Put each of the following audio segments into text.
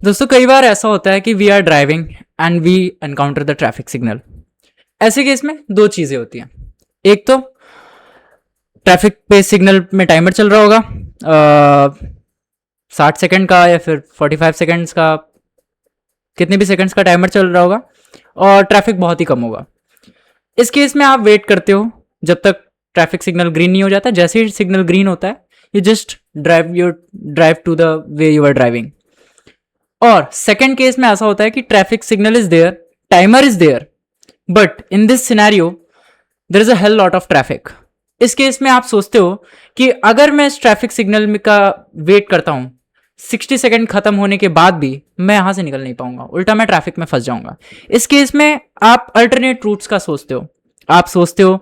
दोस्तों कई बार ऐसा होता है कि we are driving and we encounter the traffic signal. ऐसे केस में दो चीजें होती हैं। एक तो ट्रैफिक पे सिग्नल में टाइमर चल रहा होगा 60 सेकंड का या फिर 45 सेकंड्स का, कितने भी सेकंड्स का टाइमर चल रहा होगा और ट्रैफिक बहुत ही कम होगा। इस केस में आप वेट करते हो जब तक ट्रैफिक सिग्नल ग्रीन नहीं हो जाता। जैसे ही सिग्नल ग्रीन होता है you just drive to the way you are driving. और सेकेंड केस में ऐसा होता है कि traffic signal is there, timer is there, but in this scenario there is a hell lot of traffic. इस case में आप सोचते हो कि अगर मैं इस ट्रैफिक सिग्नल का वेट करता हूं 60 सेकंड खत्म होने के बाद भी मैं यहां से निकल नहीं पाऊंगा, उल्टा मैं ट्रैफिक में फंस जाऊंगा। इस केस में आप अल्टरनेट रूट्स का सोचते हो। आप सोचते हो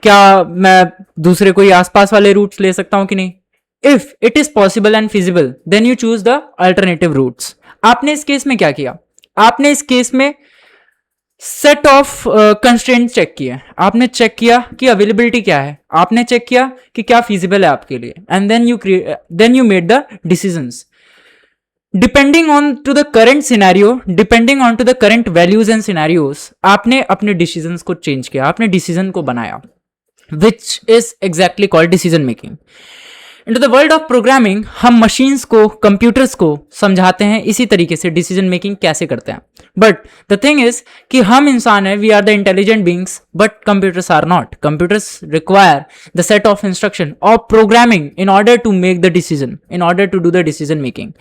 क्या मैं दूसरे कोई आसपास वाले रूट्स ले सकता हूं कि नहीं। If it is possible and feasible then you choose the alternative routes. आपने इस केस में क्या किया? आपने इस केस में सेट ऑफ कंस्ट्रेंट चेक किए। आपने चेक किया कि अवेलेबिलिटी क्या है, आपने चेक किया कि क्या फीजिबल है आपके लिए, and then you made the decisions depending on to the current scenario, depending on to the current values and scenarios. आपने अपने डिसीजंस को चेंज किया, आपने डिसीजन को बनाया, which is exactly called decision making. Into the world of programming हम machines को, computers को समझाते हैं इसी तरीके से डिसीजन मेकिंग कैसे करते हैं। बट द थिंग इज कि हम इंसान है, we are the intelligent beings, but computers are not. Computers require the set of instruction और programming in order to make the decision, in order to do the decision making,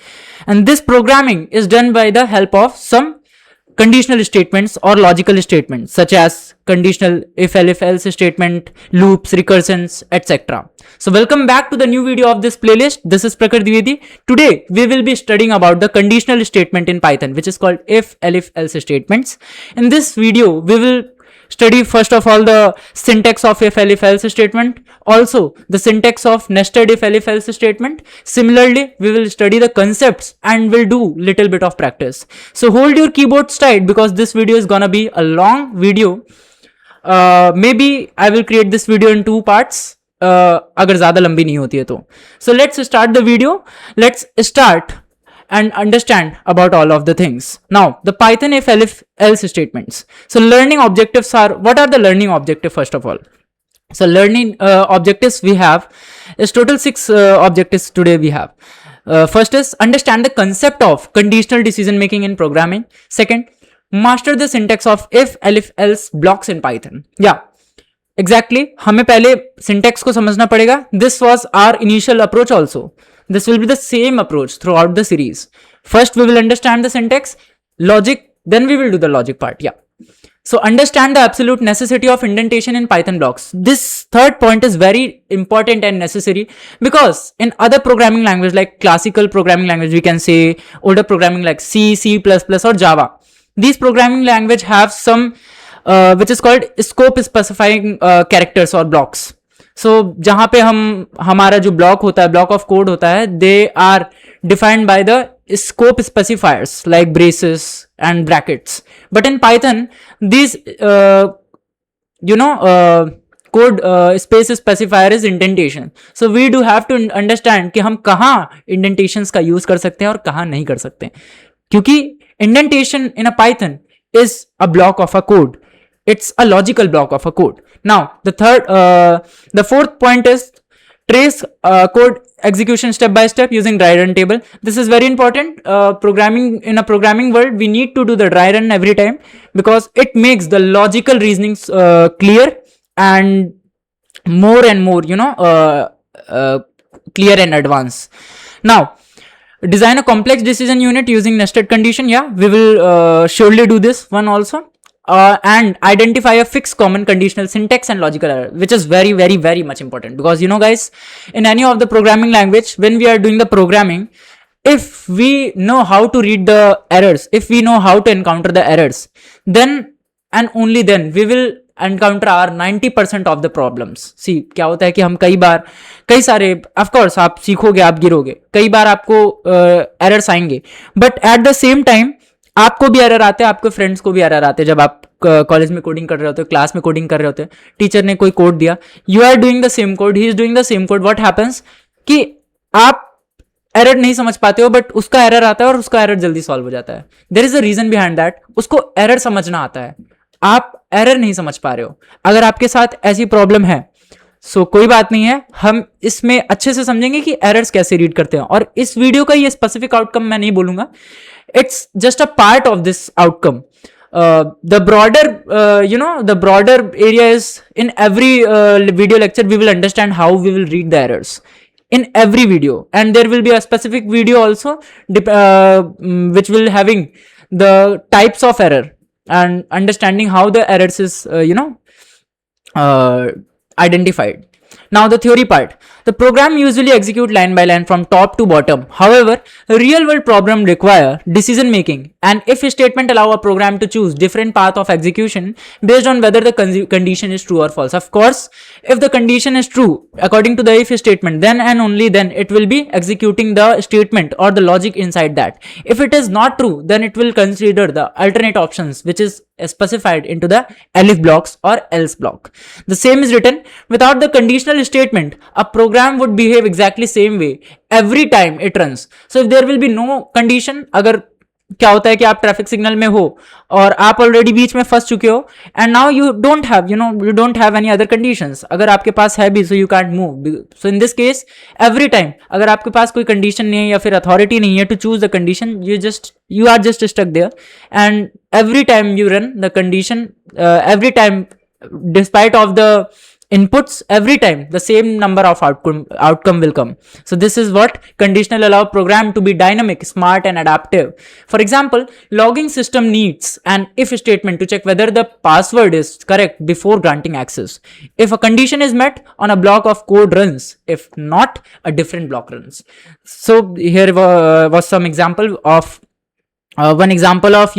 and this programming is done by the help of some conditional statements or logical statements such as conditional if else statement, loops, recursions, etc. So welcome back to the new video of this playlist. This is Prakhar Dwivedi. Today we will be studying about the conditional statement in Python, which is called if else statements. In this video we will study first of all the syntax of if else statement, also the syntax of nested if else statement. Similarly we will study the concepts and will do little bit of practice. So hold your keyboards tight because this video is gonna be a long video. Maybe I will create this video in 2 parts अगर ज्यादा लंबी नहीं होती है तो। So let's start the video. Let's start and understand about all of the things. Now, the Python if else statements. So learning objectives are, what are the learning objectives first of all? So learning objectives we have is total 6 objectives today we have. First is understand the concept of conditional decision making in programming. Second, master the syntax of if else blocks in Python. Yeah, exactly. हमें पहले syntax को समझना पड़ेगा. This was our initial approach also. This will be the same approach throughout the series. First we will understand the syntax, logic, then we will do the logic part. Yeah. So understand the absolute necessity of indentation in Python blocks. This third point is very important and necessary because in other programming language like classical programming language, we can say older programming like C, C++ or Java. These programming language have some which is called scope specifying characters or blocks. So जहां पे हमारा जो block होता है, block of code होता है, they are defined by the scope specifiers like braces and brackets. But in Python these code space specifier is indentation. So we do have to understand कि हम कहाँ indentations का use कर सकते हैं और कहाँ नहीं कर सकते, क्योंकि indentation in a Python is a block of a code. It's a logical block of a code. Now the fourth point is trace code execution step by step using dry run table. This is very important. In a programming world we need to do the dry run every time because it makes the logical reasonings clear and more clear and advanced. Now design a complex decision unit using nested condition. Yeah, we will surely do this one also. And identify a fixed common conditional syntax and logical error, which is very, very, very much important because guys, in any of the programming language, when we are doing the programming, if we know how to read the errors, if we know how to encounter the errors, then and only then we will encounter our 90% of the problems. See, क्या होता है कि हम कई सारे, of course आप सीखोगे, आप गिरोगे, कई बार आपको errors आएंगे, but at the same time आपको भी एरर आते हैं, आपके फ्रेंड्स को भी एरर आते हैं। जब आप कॉलेज में कोडिंग कर रहे होते हो, क्लास में कोडिंग कर रहे होते हैं, टीचर ने कोई कोड दिया, you are doing the same code, he is doing the same code, what happens कि आप एरर नहीं समझ पाते हो, बट उसका एरर आता है और उसका एरर जल्दी सॉल्व हो जाता है. There is a reason behind that. उसको एरर समझना आता है, आप एरर नहीं समझ पा रहे हो. अगर आपके साथ ऐसी प्रॉब्लम है, सो कोई बात नहीं है, हम इसमें अच्छे से समझेंगे कि एरर्स कैसे रीड करते हैं. और इस वीडियो का ये स्पेसिफिक आउटकम मैं नहीं बोलूंगा, it's just a part of this outcome. The broader, the broader area is in every video lecture we will understand how we will read the errors in every video, and there will be a specific video also which will having the types of error and understanding how the errors is identified. Now the theory part. The program usually execute line by line from top to bottom. However, real world problem require decision making, and if statement allow a program to choose different path of execution based on whether the condition is true or false. Of course, if the condition is true according to the if statement, then and only then it will be executing the statement or the logic inside that. If it is not true, then it will consider the alternate options which is specified into the elif blocks or else block. The same is written without the conditional statement. A program would behave exactly same way every time it runs. So if there will be no condition, अगर क्या होता है कि आप traffic signal में हो और आप ऑलरेडी बीच में फंस चुके हो, and now you don't have any other conditions. अगर आपके पास है भी, so you can't move. So in this case every time अगर आपके पास कोई कंडीशन नहीं है या फिर अथॉरिटी नहीं है to choose the condition, you are just stuck there, and every time you run the condition, every time despite of the inputs, every time the same number of outcome will come. So this is what conditional allow program to be dynamic, smart and adaptive. For example, logging system needs an if statement to check whether the password is correct before granting access. If a condition is met, on a block of code runs. If not, a different block runs. So here was some example of one example of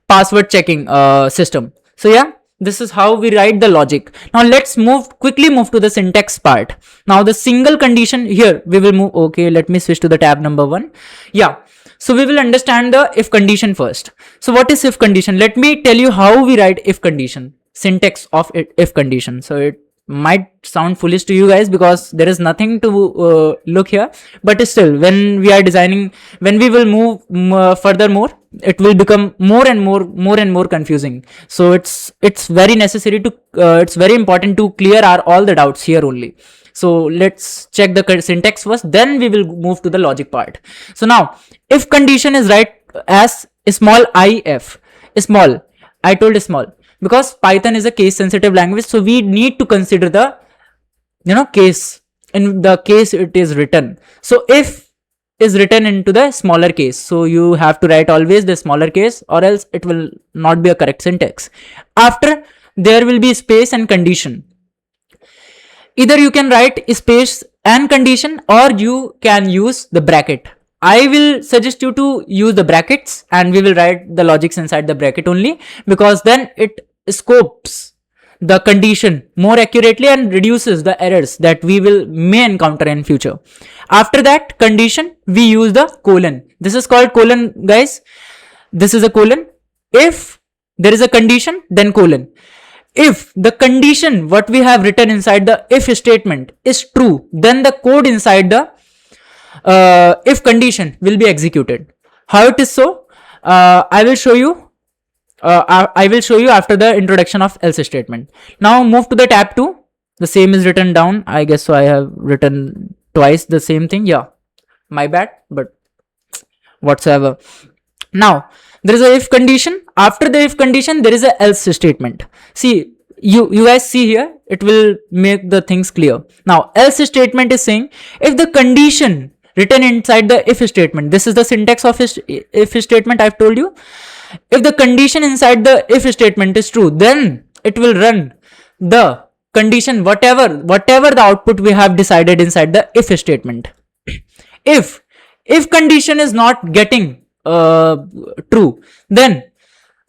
password checking system. So yeah, this is how we write the logic. Now let's quickly move to the syntax part. Now the single condition, here we will move. Okay, let me switch to the tab number 1. Yeah, so we will understand the if condition first. So what is if condition? Let me tell you how we write if condition, syntax of if condition. So it might sound foolish to you guys because there is nothing to look here, but still when we are designing, when we will move furthermore, it will become more and more confusing. So it's very necessary to it's very important to clear all the doubts here only. So let's check the syntax first, then we will move to the logic part. So now if condition is right as small if, small, I told small because Python is a case sensitive language, so we need to consider the case. In the case it is written, so if is written into the smaller case, so you have to write always the smaller case or else it will not be a correct syntax. After there will be space and condition. Either you can write space and condition or you can use the bracket. I will suggest you to use the brackets and we will write the logics inside the bracket only, because then it scopes the condition more accurately and reduces the errors that we may encounter in future. After that condition, we use the colon. This is called colon, guys. This is a colon. If there is a condition, then colon. If the condition what we have written inside the if statement is true, then the code inside the if condition will be executed. How it is so? I will show you. I will show you after the introduction of else statement. Now move to the tab 2. The same is written down. I guess so I have written twice the same thing. Yeah, my bad, but whatsoever. Now there is a if condition. After the if condition, there is a else statement. See, you guys see here, it will make the things clear. Now else statement is saying if the condition written inside the if statement, this is the syntax of if statement I've told you. If the condition inside the if statement is true, then it will run the condition, whatever the output we have decided inside the if statement. If condition is not getting true, then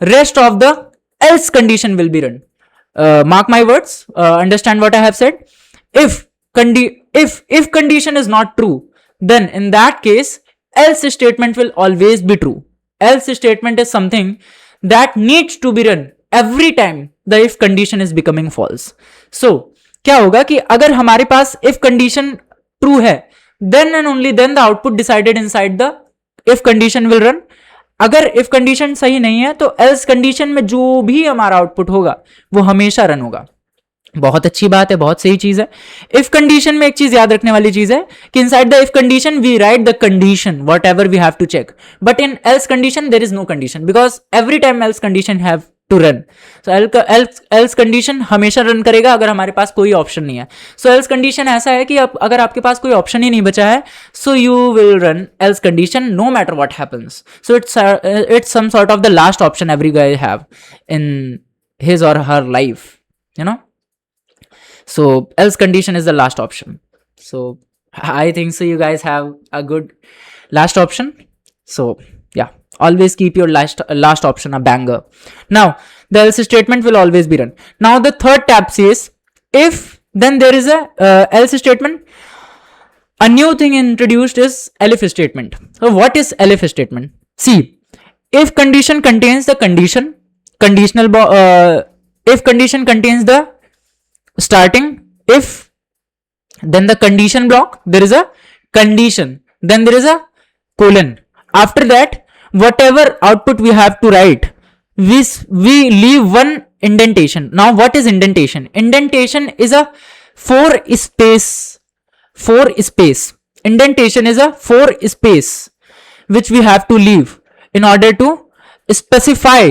rest of the else condition will be run. Mark my words, understand what I have said. If condition is not true, then in that case else statement will always be true. Else statement is something that needs to be run every time the if condition is becoming false. So क्या होगा कि अगर हमारे पास if condition true है, then and only then the output decided inside the if condition will run. अगर if condition सही नहीं है तो else condition में जो भी हमारा आउटपुट होगा वो हमेशा रन होगा. बहुत अच्छी बात है, बहुत सही चीज है. इफ कंडीशन में एक चीज याद रखने वाली चीज है कि inside the if condition we write the condition whatever we have to check, but in else condition there is no condition because every time else condition have to run. So else condition हमेशा run करेगा अगर हमारे पास कोई option नहीं है. सो else condition ऐसा है कि अगर आपके पास कोई ऑप्शन ही नहीं बचा है so you will run else condition no matter what happens. So it's some sort of the last option every guy have in his or her life, you know. So else condition is the last option. So I think so you guys have a good last option. So yeah, always keep your last option a banger. Now the else statement will always be run. Now the third tab says if, then there is a else statement. A new thing introduced is elif statement. So what is elif statement? See, if condition contains the condition, if condition contains the starting if, then the condition block, there is a condition, then there is a colon. After that whatever output we have to write, we leave one indentation. Now what is indentation? Indentation is a four space. Indentation is a four space which we have to leave in order to specify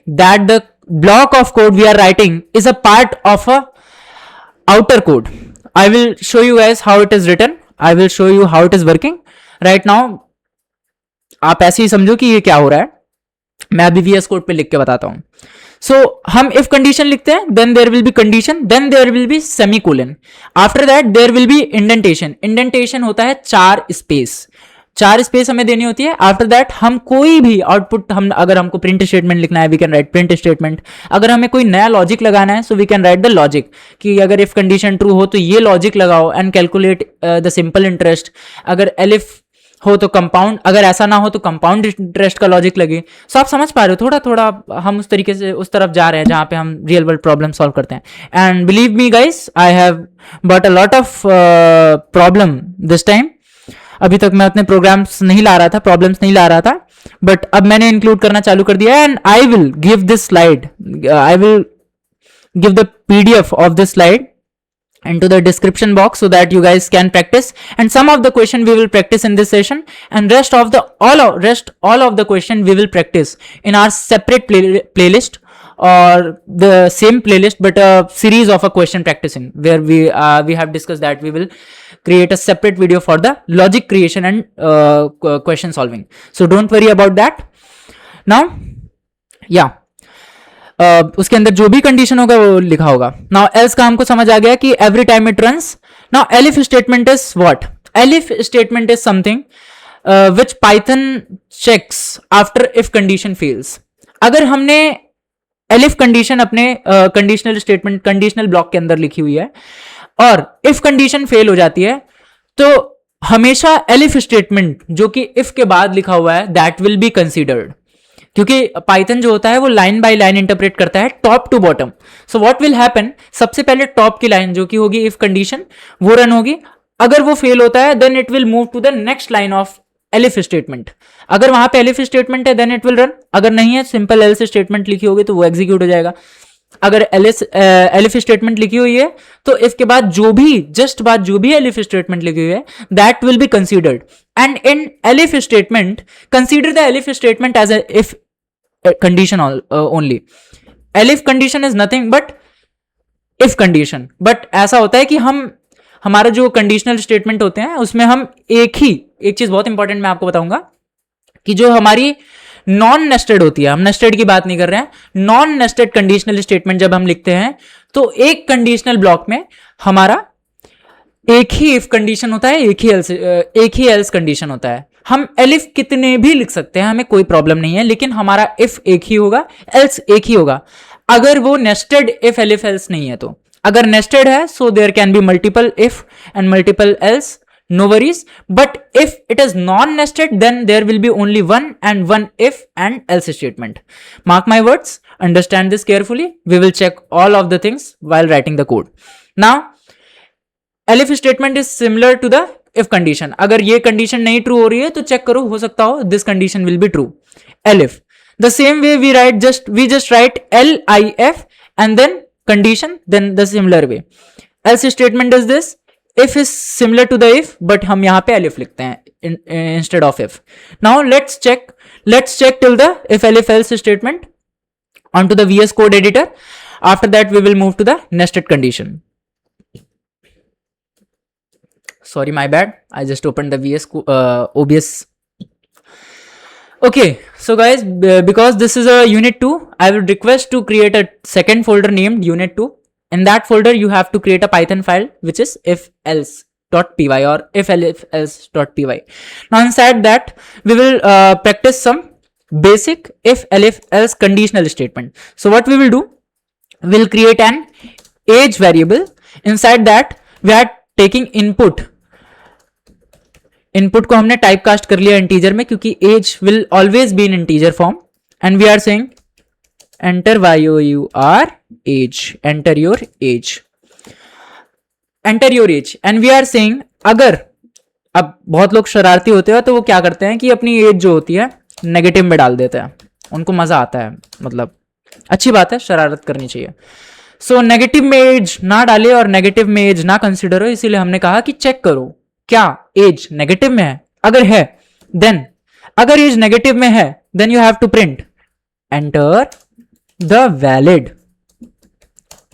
that the block of code we are writing is a part of a outer code. I will show you guys how it is written. I will show you how it is working right now. आप ऐसे ही समझो कि ये क्या हो रहा है. मैं अभी VS कोड पे लिख के बताता हूं. So हम if condition लिखते हैं, then there will be condition, then there will be semicolon. After that there will be indentation. Indentation होता है 4 स्पेस हमें देनी होती है. आफ्टर दैट हम कोई भी आउटपुट, हम अगर हमको प्रिंट स्टेटमेंट लिखना है we can write print statement. अगर हमें कोई नया लॉजिक लगाना है so we can write the logic कि अगर इफ कंडीशन ट्रू हो तो ये लॉजिक लगाओ and calculate the simple interest. अगर एलिफ हो तो कंपाउंड, अगर ऐसा ना हो तो कंपाउंड इंटरेस्ट का लॉजिक लगे. सो आप समझ पा रहे हो, थोड़ा थोड़ा हम उस तरीके से उस तरफ जा रहे हैं जहां पे हम रियल वर्ल्ड प्रॉब्लम सॉल्व करते हैं. And believe me guys, I have but a lot of problem this time. अभी तक मैं उतने प्रोग्राम्स नहीं ला रहा था, प्रॉब्लम्स नहीं ला रहा था, बट अब मैंने इंक्लूड करना चालू कर दिया है. And I will give this slide, I will give the PDF of this slide into the description box so that you guys can practice, and some of the question we will practice in this session, and rest of the all of the question we will practice in our separate playlist or the same playlist but a series of a question practicing where we have discussed that we will create a separate video for the logic creation and question solving. So don't worry about that. Now yeah, उसके अंदर जो भी condition होगा वो लिखा होगा. Now else का हमको समझ आ गया कि every time it runs. Now elif statement is what? Elif statement is something which Python checks after if condition fails. अगर हमने एलिफ कंडीशन अपने कंडीशनल स्टेटमेंट कंडीशनल ब्लॉक के अंदर लिखी हुई है और इफ कंडीशन फेल हो जाती है तो हमेशा एलिफ स्टेटमेंट जो कि इफ के बाद लिखा हुआ है दैट विल बी कंसीडर्ड, क्योंकि पाइथन जो होता है वो लाइन बाय लाइन इंटरप्रेट करता है top to bottom. So what will happen, सबसे पहले टॉप की लाइन जो कि होगी इफ कंडीशन वो रन होगी. अगर वो फेल होता है then it will move to the next line of elif statement. अगर वहां पे एलिफ स्टेटमेंट है देन इट विल रन. अगर नहीं है, सिंपल एल्स स्टेटमेंट लिखी होगी तो वो एग्जीक्यूट हो जाएगा. अगर एलिफ स्टेटमेंट लिखी हुई है तो इसके बाद जो भी जस्ट बाद जो भी एलिफ स्टेटमेंट लिखी हुई है that will be considered. And in elif statement consider the elif statement as a if condition only. Elif condition is nothing but if condition. But ऐसा होता है कि हमारा जो कंडीशनल स्टेटमेंट होते हैं उसमें हम एक चीज बहुत इंपॉर्टेंट मैं आपको बताऊंगा कि जो हमारी नॉन नेस्टेड होती है, हम नेस्टेड की बात नहीं कर रहे हैं, नॉन नेस्टेड कंडीशनल स्टेटमेंट जब हम लिखते हैं तो एक कंडीशनल ब्लॉक में हमारा एक ही इफ कंडीशन होता है, एक ही एल्स कंडीशन होता है. हम एलिफ कितने भी लिख सकते हैं, हमें कोई प्रॉब्लम नहीं है, लेकिन हमारा इफ एक ही होगा, एल्स एक ही होगा. अगर वो नेस्टेड इफ एलिफ एल्स नहीं है तो. अगर नेस्टेड है so there can be multiple if and multiple else, no worries. But if it is non-nested then there will be only one if and else statement. Mark my words, understand this carefully. We will check all of the things while writing the code. Now elif statement is similar to the if condition. अगर ये condition नहीं true हो रही है तो check करो, हो सकता हो this condition will be true. Elif the same way we just write LIF and then condition, then the similar way. else statement is this, if is similar to the if, but हम यहाँ पे elif लिखते हैं instead of if. now let's check till the if elif else statement onto the VS Code editor. after that we will move to the nested condition. sorry, my bad, I just opened the OBS. okay, so guys, because this is a unit 2, I will request to create a second folder named unit 2. in that folder you have to create a Python file which is if else.py or if else.py. now inside that we will practice some basic if else conditional statement. so what we will do, we will create an age variable. inside that we are taking input को हमने type cast कर लिया integer में, क्योंकि age will always be in integer form. And we are saying enter YOUR age, enter your age. And we are saying, अगर अब बहुत लोग शरारती होते हैं तो वो क्या करते हैं कि अपनी एज जो होती है नेगेटिव में डाल देते हैं, उनको मजा आता है, मतलब अच्छी बात है, शरारत करनी चाहिए. सो नेगेटिव में एज ना डाले और नेगेटिव में एज ना कंसिडर हो, इसीलिए हमने कहा कि चेक करो क्या एज नेगेटिव में है. अगर है देन, अगर एज नेगेटिव में है then you have to print enter the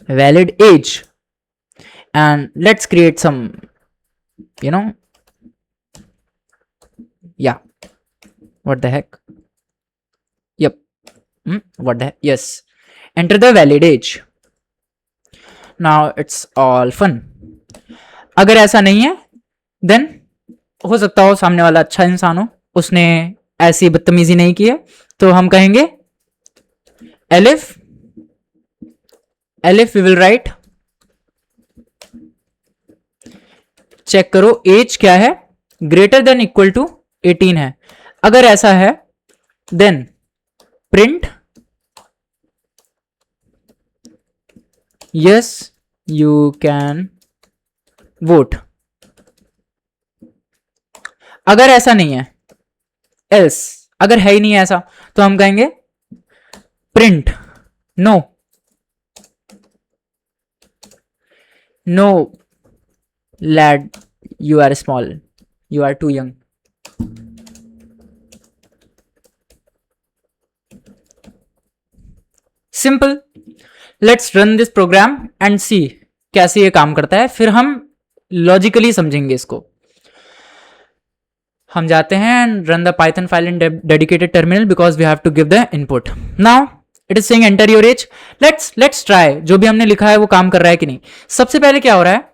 valid age. And let's create some ya what the heck, yup what the, yes, enter the valid age. Now it's all fun. अगर ऐसा नहीं है then हो सकता हो सामने वाला अच्छा इंसान हो, उसने ऐसी बदतमीजी नहीं की है, तो हम कहेंगे elif we will write, check करो एज क्या है, ग्रेटर देन इक्वल टू 18 है. अगर ऐसा है then print yes you can vote. अगर ऐसा नहीं है, एल्स, अगर है ही नहीं ऐसा, तो हम कहेंगे print no lad, you are small, you are too young. Simple. Let's run this program and see कैसे ये काम करता है, फिर हम लॉजिकली समझेंगे इसको. हम जाते हैं and run the Python file in dedicated terminal because we have to give the input. Now it is saying enter your age. Let's try, जो भी हमने लिखा है वो काम कर रहा है कि नहीं. सबसे पहले क्या हो रहा है,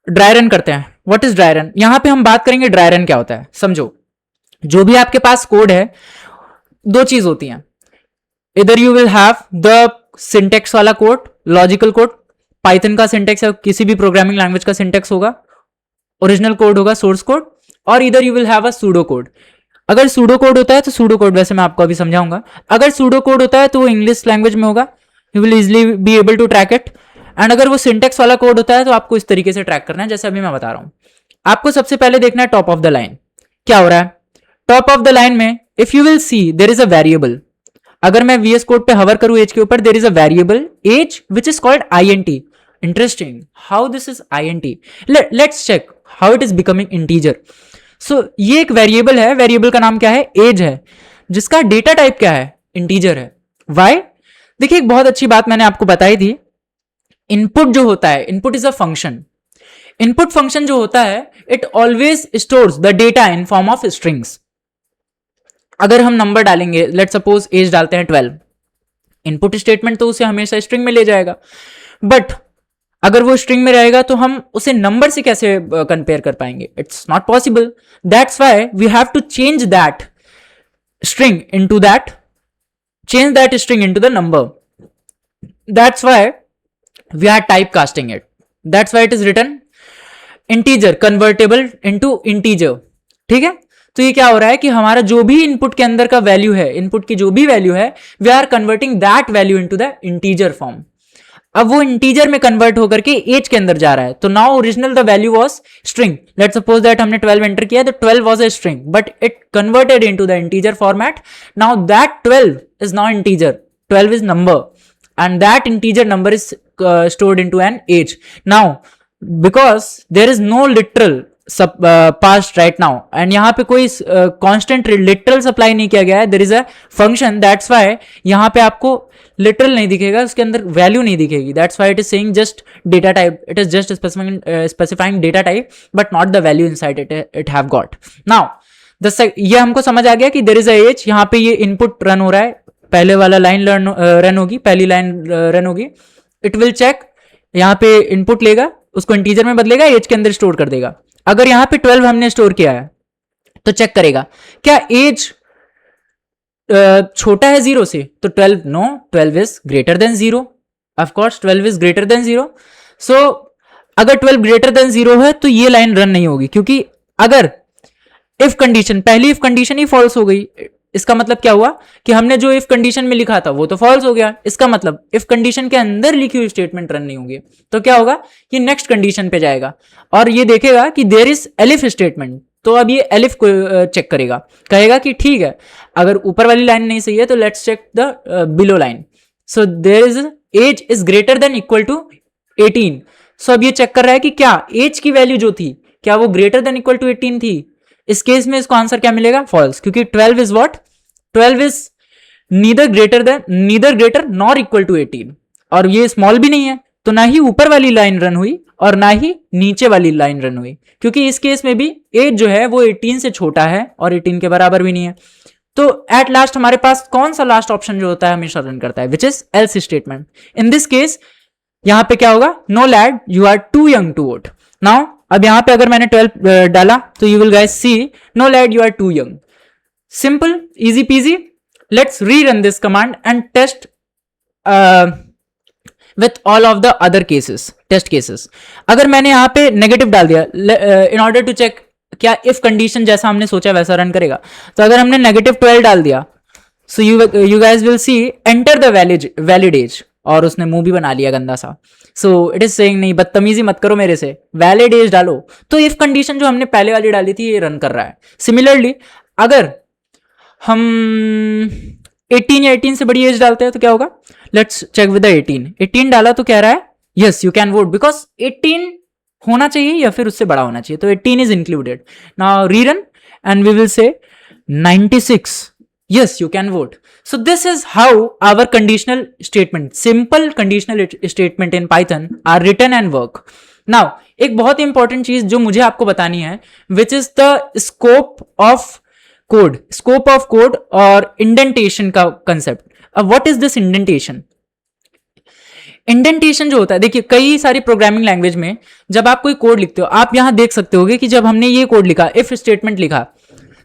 ड्राई रन करते हैं. व्हाट इज ड्राई रन, यहां पे हम बात करेंगे ड्राई रन क्या होता है. समझो, जो भी आपके पास कोड है, दो चीज होती हैं, इधर you will have the syntax वाला कोड, लॉजिकल कोड, पाइथन का सिंटेक्स या किसी भी प्रोग्रामिंग लैंग्वेज का सिंटेक्स होगा, ओरिजिनल कोड होगा, सोर्स कोड, और इधर you will have a pseudo code. अगर सूडो कोड होता है तो सूडो कोड वैसे मैं आपको अभी समझाऊंगा. अगर सूडो कोड होता है तो वो इंग्लिश लैंग्वेज में होगा, you will easily be able to track it. And अगर वो सिंटेक्स वाला कोड होता है तो आपको इस तरीके से ट्रैक करना है जैसे अभी मैं बता रहा हूं. आपको सबसे पहले देखना है टॉप ऑफ द लाइन क्या हो रहा है. टॉप ऑफ द लाइन में if you will see there is a variable. अगर मैं VS कोड पे हवर करूं एज के ऊपर, there is a variable age which is called INT. Interesting how this is INT. Let's check how it is becoming integer. So ये एक variable है, variable का नाम क्या है, एज है, जिसका डेटा टाइप क्या है, इंटीजर है. वाई, देखिए एक बहुत अच्छी बात मैंने आपको बताई थी. इनपुट जो होता है, input is a function. Input function जो होता है it always stores the data in form of strings. अगर हम नंबर डालेंगे, लेट सपोज एज डालते हैं 12, इनपुट स्टेटमेंट तो उसे हमेशा स्ट्रिंग में ले जाएगा, बट अगर वो स्ट्रिंग में रहेगा तो हम उसे नंबर से कैसे कंपेयर कर पाएंगे, it's not possible. That's why we have to change that string into that string into the number. That's why we are type casting it. That's why it is written integer convertible into integer. ठीक है, तो ये क्या हो रहा है कि हमारा जो भी इनपुट के अंदर का वैल्यू है, इनपुट की जो भी वैल्यू है, we are converting that value into the integer form. अब वो इंटीजर में कन्वर्ट होकर के एज के अंदर जा रहा है। तो now original the value was string, let's suppose that हमने 12 एंटर किया, तो 12 was a string but it converted into the integer format. Now that 12 is now integer, 12 is number and that integer number is stored into an age. Now because there is no literal passed right now and यहाँ पे कोई constant literal supply नहीं किया गया है, there is a function, that's why यहाँ पे आपको literal नहीं दिखेगा, उसके अंदर value नहीं दिखेगी, that's why it is saying just data type, it is just specifying data type but not the value inside it have got. Now ये हमको समझ आ गया कि there is a age, यहाँ पे ये input रन हो रहा है, पहले वाला लाइन रन होगी, पहली लाइन रन होगी, इट विल चेक, यहाँ पे इनपुट लेगा, उसको इंटीजर में बदलेगा, एज के अंदर स्टोर कर देगा। अगर यहाँ पे 12 हमने स्टोर किया है तो चेक करेगा क्या एज छोटा है 0 से, तो 12 no, 12 is greater than 0, of course 12 is greater than 0। So अगर 12 ग्रेटर देन 0 है तो ये लाइन रन नहीं होगी, क्योंकि अगर इफ कंडीशन, पहली इफ कंडीशन ही फॉल्स हो गई, इसका मतलब क्या हुआ कि हमने जो इफ कंडीशन में लिखा था वो तो फॉल्स हो गया, इसका मतलब इफ कंडीशन के अंदर लिखी हुई स्टेटमेंट रन नहीं होगी। तो क्या होगा, ये नेक्स्ट कंडीशन पे जाएगा और ये देखेगा कि देयर इज एलिफ स्टेटमेंट, तो अब ये एलिफ को चेक करेगा, कहेगा कि ठीक है, अगर ऊपर वाली लाइन नहीं सही है तो let's check the below line. So there is age is greater than equal to 18। So अब ये चेक कर रहा है कि क्या एज की वैल्यू जो थी क्या वो ग्रेटर देन इक्वल टू 18 थी। इस केस में इसको आंसर क्या मिलेगा, फॉल्स, क्योंकि 12 is what, 12 is neither greater nor equal to 18, और ये स्मॉल भी नहीं है, तो ना ही ऊपर वाली लाइन रन हुई और ना ही नीचे वाली लाइन रन हुई, क्योंकि इस केस में भी एज जो है वो 18 से छोटा है और 18 के बराबर भी नहीं है। तो एट लास्ट हमारे पास कौन सा लास्ट ऑप्शन जो होता है हमेशा रन करता है, which is else statement. In this case यहां पे क्या होगा, no lad you are too young to vote. Now अब यहां पे अगर मैंने 12 डाला तो you will guys see no lad you are too young. Simple, easy peasy. Let's rerun this command and test with all of the other cases, test cases. अगर मैंने यहां पे नेगेटिव डाल दिया इन ऑर्डर टू चेक क्या if condition जैसा हमने सोचा वैसा रन करेगा, तो अगर हमने नेगेटिव 12 डाल दिया, so you guys will see enter the valid age, और उसने मुंह भी बना लिया गंदा सा। सो इट इज सेइंग नहीं, बदतमीजी मत करो मेरे से, वैलिड एज डालो। तो इफ कंडीशन जो हमने पहले वाली डाली थी ये रन कर रहा है। सिमिलरली अगर हम 18 या 18 से बड़ी एज डालते हैं तो क्या होगा, लेट्स चेक विद द 18 डाला तो कह रहा है yes you can vote because 18 होना चाहिए या फिर उससे बड़ा होना चाहिए, तो 18 is included. Now rerun and we will say 96, yes you can vote. So this is how our conditional statement, simple conditional statement in Python are written and work. Now एक बहुत ही इंपॉर्टेंट चीज जो मुझे आपको बतानी है, which is the scope of code और indentation का concept. अब what is this indentation? Indentation जो होता है, देखिए कई सारी प्रोग्रामिंग लैंग्वेज में जब आप कोई कोड लिखते हो, आप यहां देख सकते होगे कि जब हमने ये कोड लिखा, इफ स्टेटमेंट लिखा,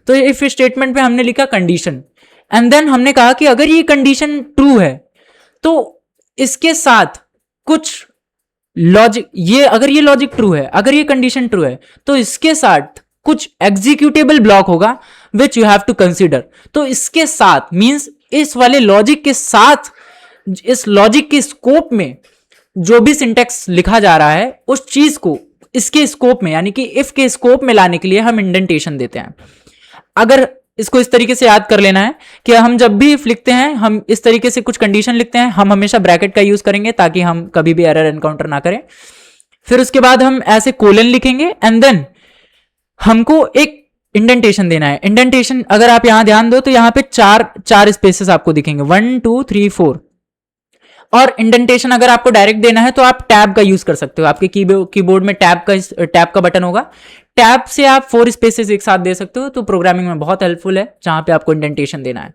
तो इफ स्टेटमेंट में हमने लिखा कंडीशन, एंड देन हमने कहा कि अगर ये कंडीशन ट्रू है तो इसके साथ कुछ लॉजिक, ये अगर ये लॉजिक ट्रू है, अगर ये कंडीशन ट्रू है तो इसके साथ कुछ एग्जीक्यूटेबल ब्लॉक होगा which you have to consider. तो इसके साथ मींस इस वाले लॉजिक के साथ, इस लॉजिक के स्कोप में जो भी सिंटेक्स लिखा जा रहा है उस चीज को इसके स्कोप में, यानी कि इफ के स्कोप में लाने के लिए हम इंडेंटेशन देते हैं। अगर इसको इस तरीके से याद कर लेना है कि हम जब भी इफ लिखते हैं, हम इस तरीके से कुछ कंडीशन लिखते हैं, हम हमेशा ब्रैकेट का यूज करेंगे ताकि हम कभी भी एरर एनकाउंटर ना करें। फिर उसके बाद हम ऐसे कोलन लिखेंगे एंड देन हमको एक इंडेंटेशन देना है। इंडेंटेशन अगर आप यहां ध्यान दो तो यहां पे चार स्पेसेस आपको दिखेंगे, 1 2 3 4। और इंडेंटेशन अगर आपको डायरेक्ट देना है तो आप टैब का यूज कर सकते हो, आपके कीबोर्ड में टैब का बटन होगा, टैब से आप 4 स्पेसेस एक साथ दे सकते हो, तो प्रोग्रामिंग में बहुत हेल्पफुल है जहां पे आपको इंडेंटेशन देना है।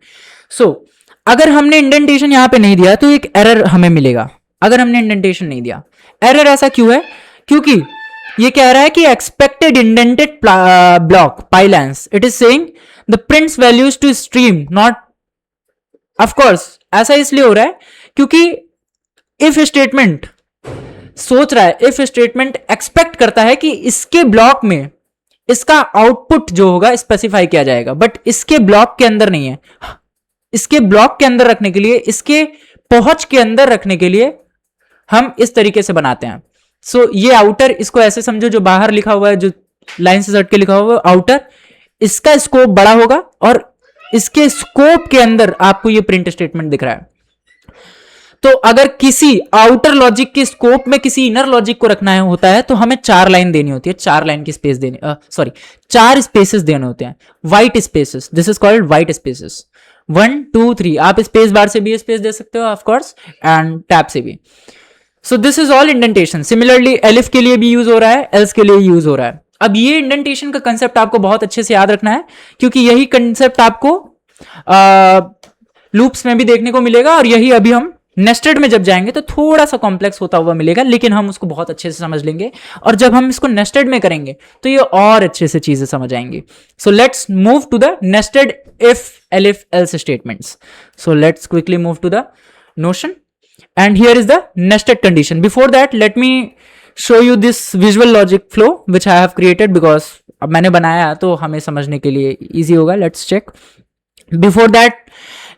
सो अगर हमने इंडेंटेशन यहां पे नहीं दिया तो एक एरर हमें मिलेगा। अगर हमने इंडेंटेशन नहीं दिया, एरर ऐसा क्यों है, क्योंकि ये कह रहा है कि expected indented block Pylance, it is saying the prints values to stream not. Of course ऐसा इसलिए हो रहा है क्योंकि इफ स्टेटमेंट सोच रहा है, इफ स्टेटमेंट एक्सपेक्ट करता है कि इसके ब्लॉक में इसका आउटपुट जो होगा स्पेसिफाई किया जाएगा, बट इसके ब्लॉक के अंदर नहीं है। इसके ब्लॉक के अंदर रखने के लिए, इसके पहुंच के अंदर रखने के लिए हम इस तरीके से बनाते हैं। सो ये आउटर, इसको ऐसे समझो, जो बाहर लिखा हुआ है, जो लाइन से सट के लिखा हुआ है आउटर, इसका स्कोप बड़ा होगा और इसके स्कोप के अंदर आपको ये प्रिंट स्टेटमेंट दिख रहा है। तो अगर किसी आउटर लॉजिक के स्कोप में किसी इनर लॉजिक को रखना होता है तो हमें 4 लाइन देनी होती है, 4 लाइन की स्पेस देनी, 4 स्पेसेस देने होते हैं, white spaces, this is called white spaces. 1 2 3, आप स्पेस बार से भी स्पेस दे सकते हो ऑफ कोर्स, एंड टैब से भी। So this is all indentation. Similarly elif के लिए भी यूज हो रहा है, एल्स के लिए यूज हो रहा है। अब ये इंडेंटेशन का कंसेप्ट आपको बहुत अच्छे से याद रखना है, क्योंकि यही कंसेप्ट आपको लूप्स में भी देखने को मिलेगा, और यही अभी हम नेस्टेड में जब जाएंगे तो थोड़ा सा कॉम्प्लेक्स होता हुआ मिलेगा, लेकिन हम उसको बहुत अच्छे से समझ लेंगे, और जब हम इसको नेस्टेड में करेंगे तो ये और अच्छे से चीजें समझ आएंगी। So let's move to the nested if elif else statements. So let's quickly move to the notion, and here is the nested condition. Before that, let me show you this visual logic flow which I have created, because अब मैंने बनाया तो हमें समझने के लिए easy होगा। Let's check. Before that,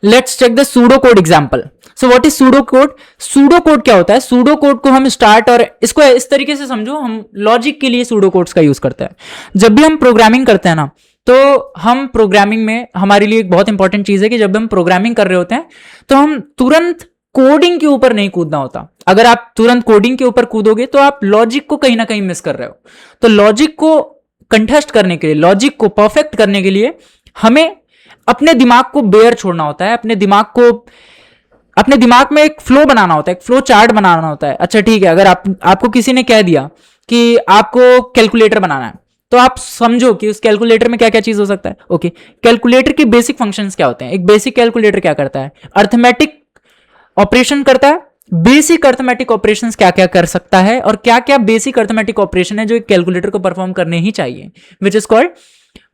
let's check the pseudocode example. So what is pseudocode? Pseudocode क्या होता है? Pseudocode को हम start, और इसको इस तरीके से समझो, हम logic के लिए pseudocodes का यूज करते हैं। जब भी हम प्रोग्रामिंग करते हैं ना, तो हम प्रोग्रामिंग में, हमारे लिए एक बहुत इंपॉर्टेंट चीज है कि जब हम प्रोग्रामिंग कर रहे होते हैं तो हम तुरंत कोडिंग के ऊपर नहीं कूदना होता। अगर आप तुरंत कोडिंग के ऊपर कूदोगे तो आप लॉजिक को कहीं ना कहीं मिस कर रहे हो। तो लॉजिक को कंटेस्ट करने के लिए, लॉजिक को परफेक्ट करने के लिए हमें अपने दिमाग को बेयर छोड़ना होता है, अपने दिमाग में एक फ्लो बनाना होता है, एक फ्लो चार्ट बनाना होता है। अच्छा ठीक है, अगर आपको किसी ने कह दिया कि आपको कैलकुलेटर बनाना है, तो आप समझो कि उस कैलकुलेटर में क्या क्या चीज हो सकता है। ओके, कैलकुलेटर के बेसिक फंक्शंस क्या होते हैं? एक बेसिक कैलकुलेटर क्या करता है? अर्थमेटिक ऑपरेशन करता है। बेसिक अर्थमेटिक ऑपरेशंस क्या क्या कर सकता है, और क्या क्या बेसिक अर्थमेटिक ऑपरेशन है जो एक कैलकुलेटर को परफॉर्म करने ही चाहिए, which is called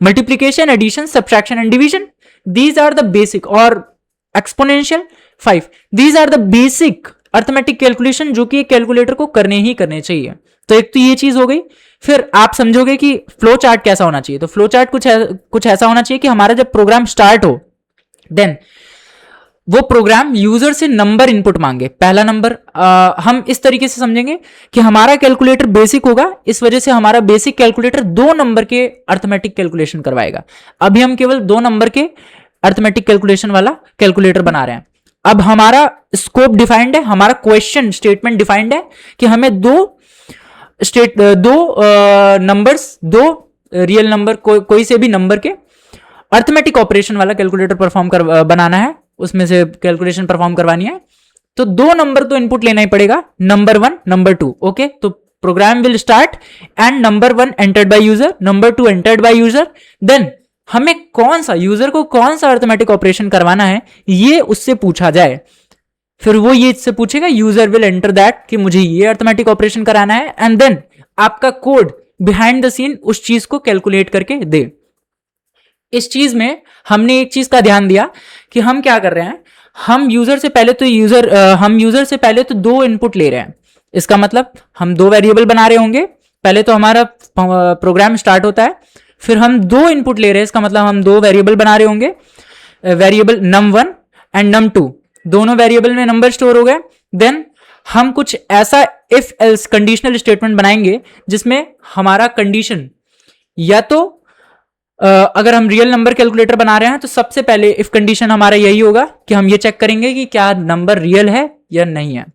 multiplication, addition, subtraction and division. These are the basic, और exponential 5, these are the basic arithmetic calculation जो कि एक कैलकुलेटर को करने ही करने चाहिए। तो एक तो ये चीज हो गई। फिर आप समझोगे कि फ्लो चार्ट कैसा होना चाहिए। तो फ्लो चार्ट कुछ ऐसा होना चाहिए कि हमारा जब प्रोग्राम स्टार्ट हो, देन वो प्रोग्राम यूजर से नंबर इनपुट मांगे। पहला नंबर हम इस तरीके से समझेंगे कि हमारा कैलकुलेटर बेसिक होगा, इस वजह से हमारा बेसिक कैलकुलेटर 2 नंबर के अर्थमेटिक कैलकुलेशन करवाएगा। अभी हम केवल 2 नंबर के अर्थमेटिक कैलकुलेशन वाला कैलकुलेटर बना रहे हैं। अब हमारा स्कोप डिफाइंड है, हमारा क्वेश्चन स्टेटमेंट डिफाइंड है कि हमें दो नंबर्स, 2 रियल नंबर, कोई से भी नंबर के अर्थमेटिक ऑपरेशन वाला कैलकुलेटर बनाना है, उसमें से कैलकुलेशन परफॉर्म करवानी है। तो 2 नंबर तो इनपुट लेना ही पड़ेगा, नंबर 1, नंबर 2। ओके, तो program will start and number 1 entered by user, number 2 entered by user. Then हमें यूजर को कौन सा अर्थमेटिक ऑपरेशन करवाना है ये उससे पूछा जाए। फिर वो ये इससे पूछेगा, यूजर विल एंटर दैट कि मुझे ये अर्थमेटिक ऑपरेशन कराना है, एंड देन आपका कोड बिहाइंड द सीन उस चीज को कैलकुलेट करके दे। इस चीज में हमने एक चीज का ध्यान दिया कि हम क्या कर रहे हैं, हम यूजर से पहले तो 2 इनपुट ले रहे हैं। इसका मतलब हम 2 वेरिएबल बना रहे होंगे। पहले तो हमारा प्रोग्राम स्टार्ट होता है, फिर हम 2 इनपुट ले रहे हैं, इसका मतलब हम 2 वेरिएबल बना रहे होंगे, वेरिएबल num1 एंड num2, दोनों वेरिएबल में नंबर स्टोर हो गए। देन हम कुछ ऐसा इफ एल्स कंडीशनल स्टेटमेंट बनाएंगे जिसमें हमारा कंडीशन, या तो अगर हम रियल नंबर कैलकुलेटर बना रहे हैं तो सबसे पहले इफ कंडीशन हमारा यही होगा कि हम ये चेक करेंगे कि क्या नंबर रियल है या नहीं है।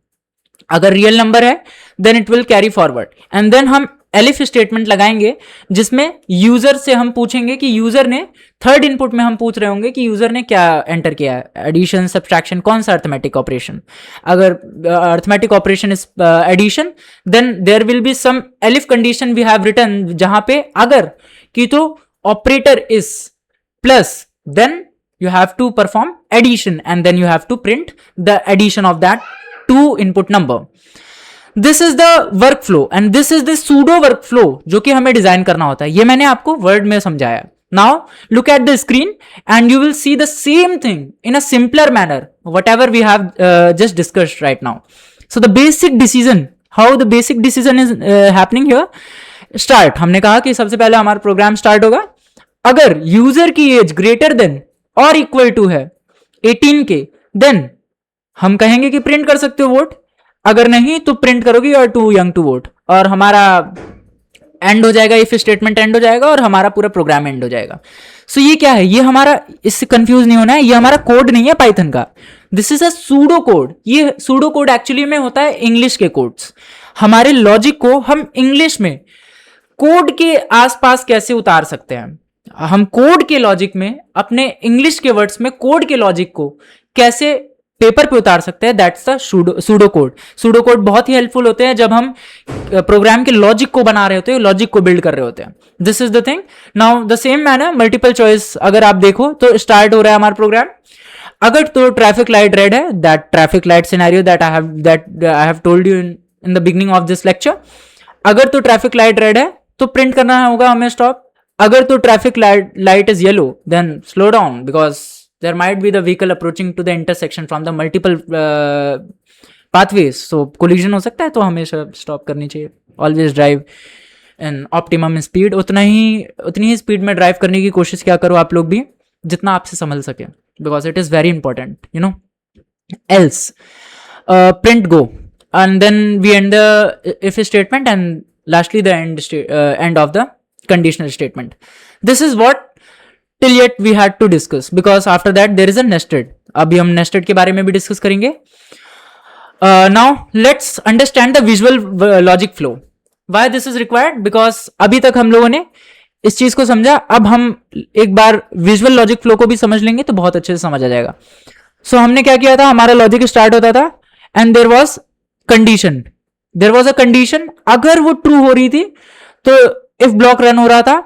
अगर रियल नंबर है then it will carry forward, and then हम एलिफ स्टेटमेंट लगाएंगे जिसमें यूजर से हम पूछेंगे कि यूजर ने, थर्ड इनपुट में हम पूछ रहे होंगे कि यूजर ने क्या एंटर किया है, एडिशन, सब्ट्रैक्शन, कौन सा अर्थमेटिक ऑपरेशन। अगर arithmetic operation is addition, then there will be some elif condition we have written, जहां पे अगर कि तो operator is plus, then you have to perform addition and then you have to print the addition of that 2 input number. This is the workflow and this is the pseudo workflow जो कि हमें design करना होता है। ये मैंने आपको word में समझाया। Now look at the screen and you will see the same thing in a simpler manner, whatever we have just discussed right now. So the basic decision, how the basic decision is happening here. Start, हमने कहा कि सबसे पहले हमारा programme start होगा। अगर user की as greater than और इक्वल टू है 18 के, देन हम कहेंगे कि प्रिंट कर सकते हो वोट। अगर नहीं तो प्रिंट करोगे you are too young to vote, और हमारा एंड हो जाएगा, इफ स्टेटमेंट एंड हो जाएगा और हमारा पूरा प्रोग्राम एंड हो जाएगा। सो ये क्या है, ये हमारा, इससे कंफ्यूज नहीं होना है, ये हमारा कोड नहीं है पाइथन का, this is a pseudo code. ये सूडो कोड एक्चुअली में होता है इंग्लिश के कोड्स। हमारे लॉजिक को हम इंग्लिश में कोड के आसपास कैसे उतार सकते हैं, हम कोड के लॉजिक में अपने इंग्लिश के वर्ड्स में कोड के लॉजिक को कैसे पेपर पे उतार सकते हैं, that's the pseudo code. Pseudo code बहुत ही हेल्पफुल होते हैं जब हम प्रोग्राम के लॉजिक को बना रहे होते हैं, लॉजिक को बिल्ड कर रहे होते हैं। This is the thing. Now the same manner multiple choice अगर आप देखो तो स्टार्ट हो रहा है हमारा प्रोग्राम। अगर तो ट्रैफिक लाइट रेड है, that traffic light scenario that I have told you in the beginning of this lecture. अगर तो ट्रैफिक लाइट रेड है तो प्रिंट करना होगा हमें स्टॉप। अगर तो traffic light is yellow then slow down because there might be the vehicle approaching to the intersection from the multiple pathways, so collision हो सकता है, तो हमेशा stop करनी चाहिए। always drive in optimum speed, उतनी ही स्पीड में ड्राइव करने की कोशिश क्या करो आप लोग भी, जितना आपसे संभल सके, because it is very important, you know। else print go and then we end the if statement and lastly the end of the conditional statement. This is what till yet we had to discuss, because after that there is a nested। अभी हम nested के बारे में भी discuss करेंगे। now let's understand the visual logic flow, why this is required, because अभी तक हम लोगों ने इस चीज को समझा, अब हम एक बार विजुअल लॉजिक फ्लो को भी समझ लेंगे तो बहुत अच्छे से समझ आ जाएगा। सो हमने क्या किया था, हमारा लॉजिक स्टार्ट होता था and there was condition, there was a condition. अगर वो ट्रू हो रही थी तो इफ ब्लॉक रन हो रहा था,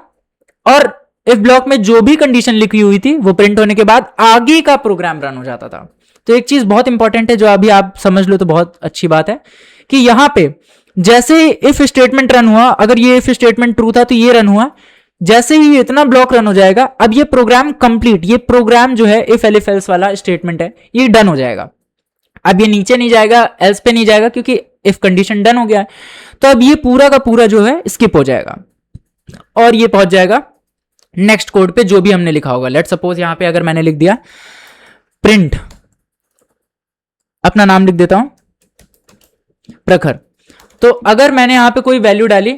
और इफ ब्लॉक में जो भी कंडीशन लिखी हुई थी वो प्रिंट होने के बाद आगे का प्रोग्राम रन हो जाता था। तो एक चीज बहुत इंपॉर्टेंट है जो अभी आप समझ लो तो बहुत अच्छी बात है, कि यहां पे जैसे इफ स्टेटमेंट रन हुआ, अगर ये इफ स्टेटमेंट ट्रू था तो ये रन हुआ, जैसे ही इतना ब्लॉक रन हो जाएगा अब ये प्रोग्राम कंप्लीट, ये प्रोग्राम जो है इफ एलिफ एल्स वाला स्टेटमेंट है ये डन हो जाएगा। अब ये नीचे नहीं जाएगा, एल्स पे नहीं जाएगा, क्योंकि इफ कंडीशन डन हो गया है। तो अब ये पूरा का पूरा जो है स्किप हो जाएगा और ये पहुंच जाएगा नेक्स्ट कोड पे जो भी हमने लिखा होगा। लेट सपोज यहां पे अगर मैंने लिख दिया प्रिंट, अपना नाम लिख देता हूं प्रखर, तो अगर मैंने यहां पे कोई वैल्यू डाली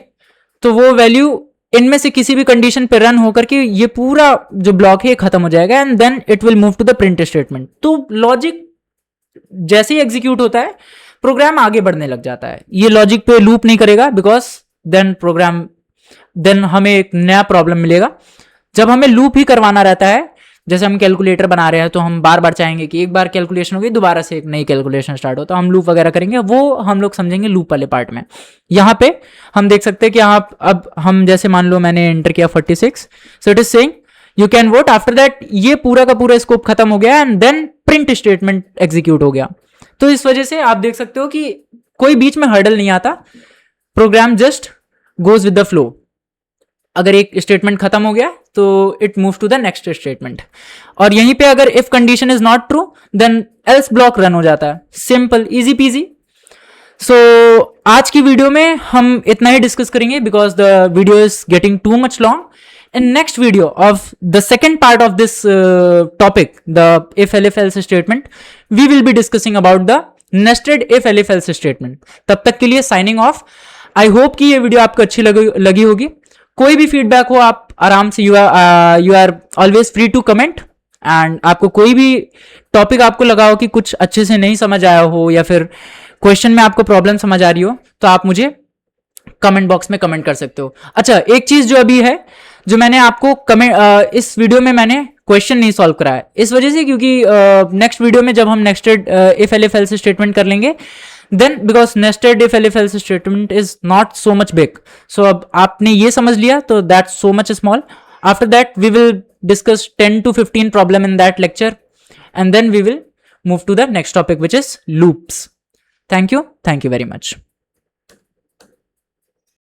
तो वो वैल्यू इनमें से किसी भी कंडीशन पे रन होकर के ये पूरा जो ब्लॉक है खत्म हो जाएगा and then it will move to the print statement. तो लॉजिक जैसे ही एग्जीक्यूट होता है प्रोग्राम आगे बढ़ने लग जाता है, ये लॉजिक पे लूप नहीं करेगा, बिकॉज देन हमें एक नया प्रॉब्लम मिलेगा। जब हमें लूप ही करवाना रहता है, जैसे हम कैलकुलेटर बना रहे हैं तो हम बार बार चाहेंगे कि एक बार कैलकुलेशन हो गई दोबारा से एक नई कैलकुलेशन स्टार्ट हो, तो हम लूप वगैरह करेंगे, वो हम लोग समझेंगे लूप वाले पार्ट में। यहाँ पे हम देख सकते हैं कि यहाँ अब हम जैसे मान लो मैंने एंटर किया 46, so it is saying you can vote. After that ये पूरा का पूरा स्कोप खत्म हो गया and then print statement execute हो गया। तो इस वजह से आप देख सकते हो कि कोई बीच में हर्डल नहीं आता, program just goes with the flow. अगर एक स्टेटमेंट खत्म हो गया तो it move to the next statement, और यहीं पे अगर if condition is not true then else block run हो जाता है। Simple, easy PG. सो आज की वीडियो में हम इतना ही डिस्कस करेंगे because the video is getting too much long. In next video of the second part of this topic, the if elif else statement, we will be discussing about the nested if elif else statement. तब तक के लिए signing off. I hope कि ये video आपको अच्छी लगी होगी। कोई भी फीडबैक हो आप आराम से you are always free to comment, and आपको कोई भी टॉपिक आपको लगा हो कि कुछ अच्छे से नहीं समझ आया हो या फिर क्वेश्चन में आपको प्रॉब्लम समझ आ रही हो तो आप मुझे कमेंट बॉक्स में कमेंट कर सकते हो। अच्छा, एक चीज जो अभी है, जो मैंने आपको इस वीडियो में मैंने क्वेश्चन नहीं सॉल्व करा है, इस वजह से क्योंकि नेक्स्ट वीडियो में जब हम nested if elif else statement कर लेंगे, then because nested if elif else statement is not so much big. So अब आपने ये समझ लिया तो that's so much small. After that we will discuss 10 to 15 problem in that lecture and then we will move to the next topic which is loops. Thank you very much.